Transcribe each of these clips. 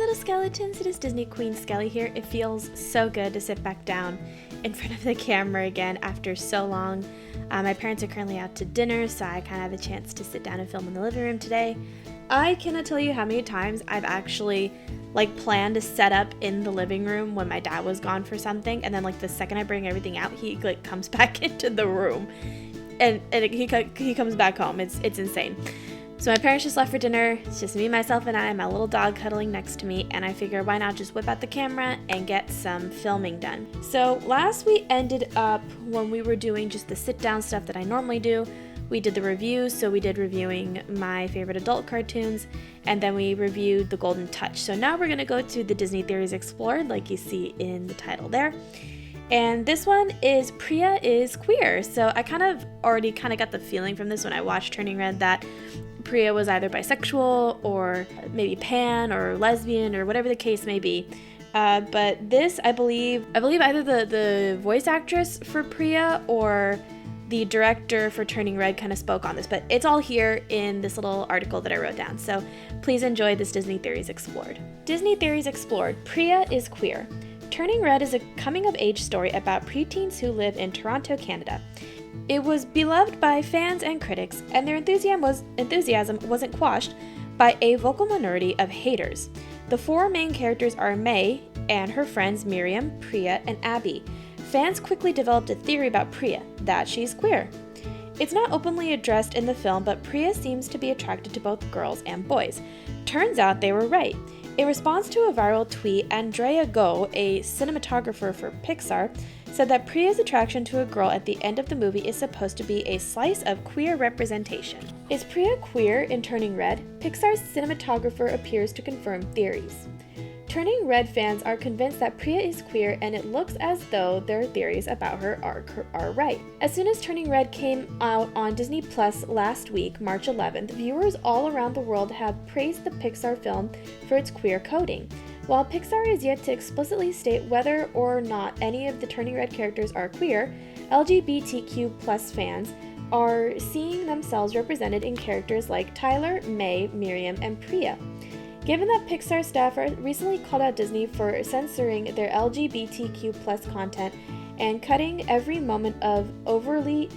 little skeletons, it is Disney Queen Skelly here. It feels so good to sit back down in front of the camera again after so long. My parents are currently out to dinner, so I kind of have a chance to sit down and film in the living room today. I cannot tell you how many times I've actually planned to set up in the living room when my dad was gone for something, and then the second I bring everything out, he comes back into the room, and he comes back home. It's insane. So my parents just left for dinner. It's just me, myself, and I, my little dog cuddling next to me, and I figure why not just whip out the camera and get some filming done. So last we ended up when we were doing just the sit-down stuff that I normally do. We did the reviews, so we did reviewing my favorite adult cartoons, and then we reviewed The Golden Touch. So now we're going to go to the Disney Theories Explored, like you see in the title there. And this one is Priya is queer. So I already got the feeling from this when I watched Turning Red that Priya was either bisexual or maybe pan or lesbian or whatever the case may be. But this, I believe either the voice actress for Priya or the director for Turning Red kind of spoke on this, but it's all here in this little article that I wrote down. So please enjoy this Disney Theories Explored. Disney Theories Explored, Priya is queer. Turning Red is a coming-of-age story about preteens who live in Toronto, Canada. It was beloved by fans and critics, and their enthusiasm wasn't quashed by a vocal minority of haters. The four main characters are May and her friends Miriam, Priya, and Abby. Fans quickly developed a theory about Priya, that she's queer. It's not openly addressed in the film, but Priya seems to be attracted to both girls and boys. Turns out they were right. In response to a viral tweet, Andrea Go, a cinematographer for Pixar, said that Priya's attraction to a girl at the end of the movie is supposed to be a slice of queer representation. Is Priya queer in Turning Red? Pixar's cinematographer appears to confirm theories. Turning Red fans are convinced that Priya is queer, and it looks as though their theories about her are right. As soon as Turning Red came out on Disney Plus last week, March 11th, viewers all around the world have praised the Pixar film for its queer coding. While Pixar is yet to explicitly state whether or not any of the Turning Red characters are queer, LGBTQ+ fans are seeing themselves represented in characters like Tyler, May, Miriam, and Priya. Given that Pixar staff recently called out Disney for censoring their LGBTQ+ content and cutting every moment of overtly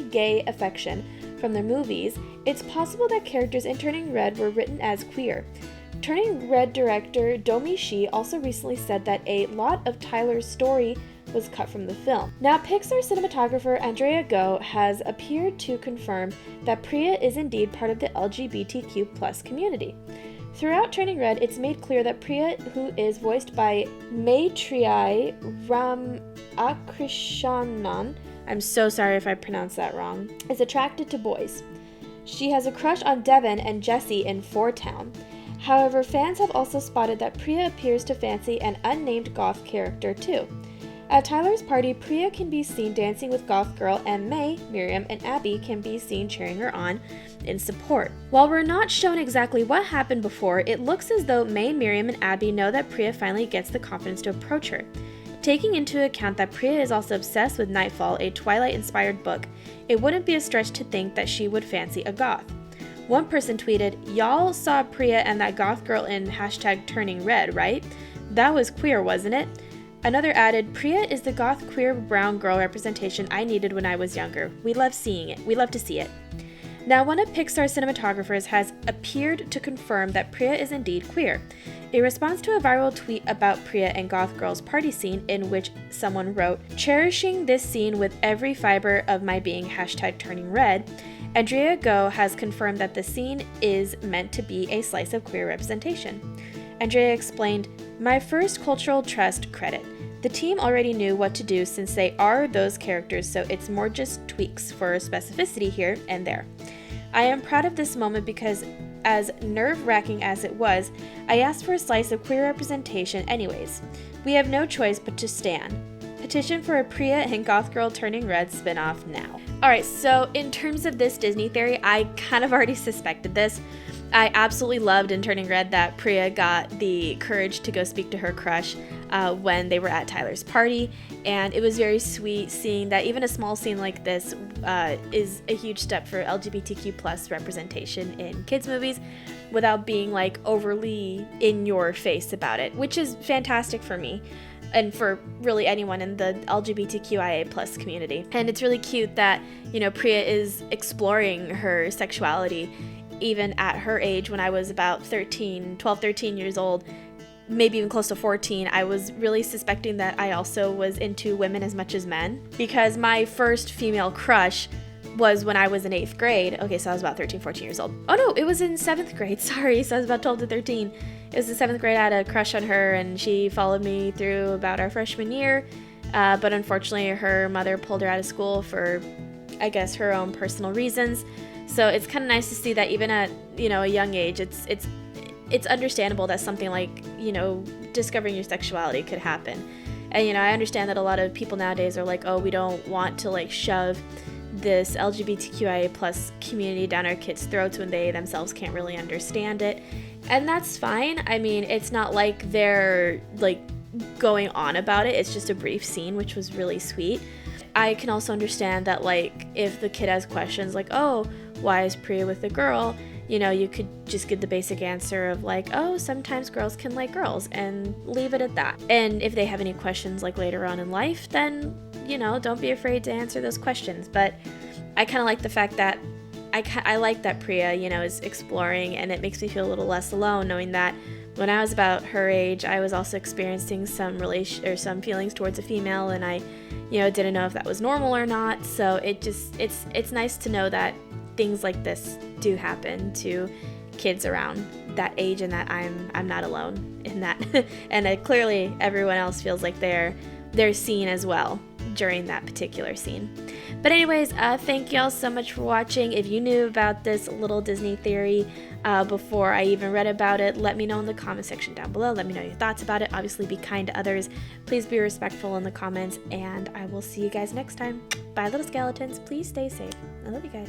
gay affection from their movies, it's possible that characters in Turning Red were written as queer. Turning Red director Domi Shi also recently said that a lot of Tyler's story was cut from the film. Now, Pixar cinematographer Andrea Go has appeared to confirm that Priya is indeed part of the LGBTQ+ community. Throughout Turning Red, it's made clear that Priya, who is voiced by Maitreyi Ramakrishnan, I'm so sorry if I pronounced that wrong, is attracted to boys. She has a crush on Devon and Jesse in Four Town. However, fans have also spotted that Priya appears to fancy an unnamed goth character too. At Tyler's party, Priya can be seen dancing with Goth Girl, and May, Miriam, and Abby can be seen cheering her on in support. While we're not shown exactly what happened before, it looks as though May, Miriam, and Abby know that Priya finally gets the confidence to approach her. Taking into account that Priya is also obsessed with Nightfall, a Twilight-inspired book, it wouldn't be a stretch to think that she would fancy a goth. One person tweeted, "Y'all saw Priya and that goth girl in #Turning Red, right? That was queer, wasn't it?" Another added, "Priya is the goth queer brown girl representation I needed when I was younger. We love seeing it. We love to see it." Now, one of Pixar's cinematographers has appeared to confirm that Priya is indeed queer. In response to a viral tweet about Priya and Goth Girl's party scene in which someone wrote, "Cherishing this scene with every fiber of my being, #Turning Red," Andrea Go has confirmed that the scene is meant to be a slice of queer representation. Andrea explained, "My first cultural trust credit. The team already knew what to do since they are those characters, so it's more just tweaks for specificity here and there. I am proud of this moment because, as nerve-wracking as it was, I asked for a slice of queer representation anyways. We have no choice but to stand. Petition for a Priya and Goth Girl Turning Red spin-off now." Alright, so in terms of this Disney theory, I kind of already suspected this. I absolutely loved in Turning Red that Priya got the courage to go speak to her crush. when they were at Tyler's party, and it was very sweet seeing that even a small scene like this is a huge step for LGBTQ plus representation in kids movies without being like overly in your face about it, which is fantastic for me and for really anyone in the LGBTQIA plus community. And it's really cute that, you know, Priya is exploring her sexuality even at her age. When I was about 13 years old, maybe even close to 14, I was really suspecting that I also was into women as much as men, because my first female crush was when I was in 8th grade. Okay, so I was about 14 years old. Oh no, it was in 7th grade, sorry, so I was about 12 to 13. It was in 7th grade. I had a crush on her, and she followed me through about our freshman year, but unfortunately her mother pulled her out of school for, I guess, her own personal reasons. So it's kind of nice to see that even at, you know, a young age, it's understandable that something like, you know, discovering your sexuality could happen. And, you know, I understand that a lot of people nowadays are like, oh, we don't want to like shove this LGBTQIA plus community down our kids' throats when they themselves can't really understand it. And that's fine. I mean, it's not like they're like going on about it. It's just a brief scene, which was really sweet. I can also understand that, like, if the kid has questions like, oh, why is Priya with a girl? You know, you could just give the basic answer of like, oh, sometimes girls can like girls, and leave it at that. And if they have any questions like later on in life, then, you know, don't be afraid to answer those questions. But I kind of like the fact that I like that Priya, you know, is exploring, and it makes me feel a little less alone knowing that when I was about her age, I was also experiencing some feelings towards a female, and I, you know, didn't know if that was normal or not. So it's nice to know that things like this do happen to kids around that age, and that I'm not alone in that. And clearly everyone else feels like they're seen as well during that particular scene. But anyways, thank y'all so much for watching. If you knew about this little Disney theory before I even read about it, let me know in the comment section down below. Let me know your thoughts about it. Obviously, be kind to others. Please be respectful in the comments, and I will see you guys next time. Bye, little skeletons. Please stay safe. I love you guys.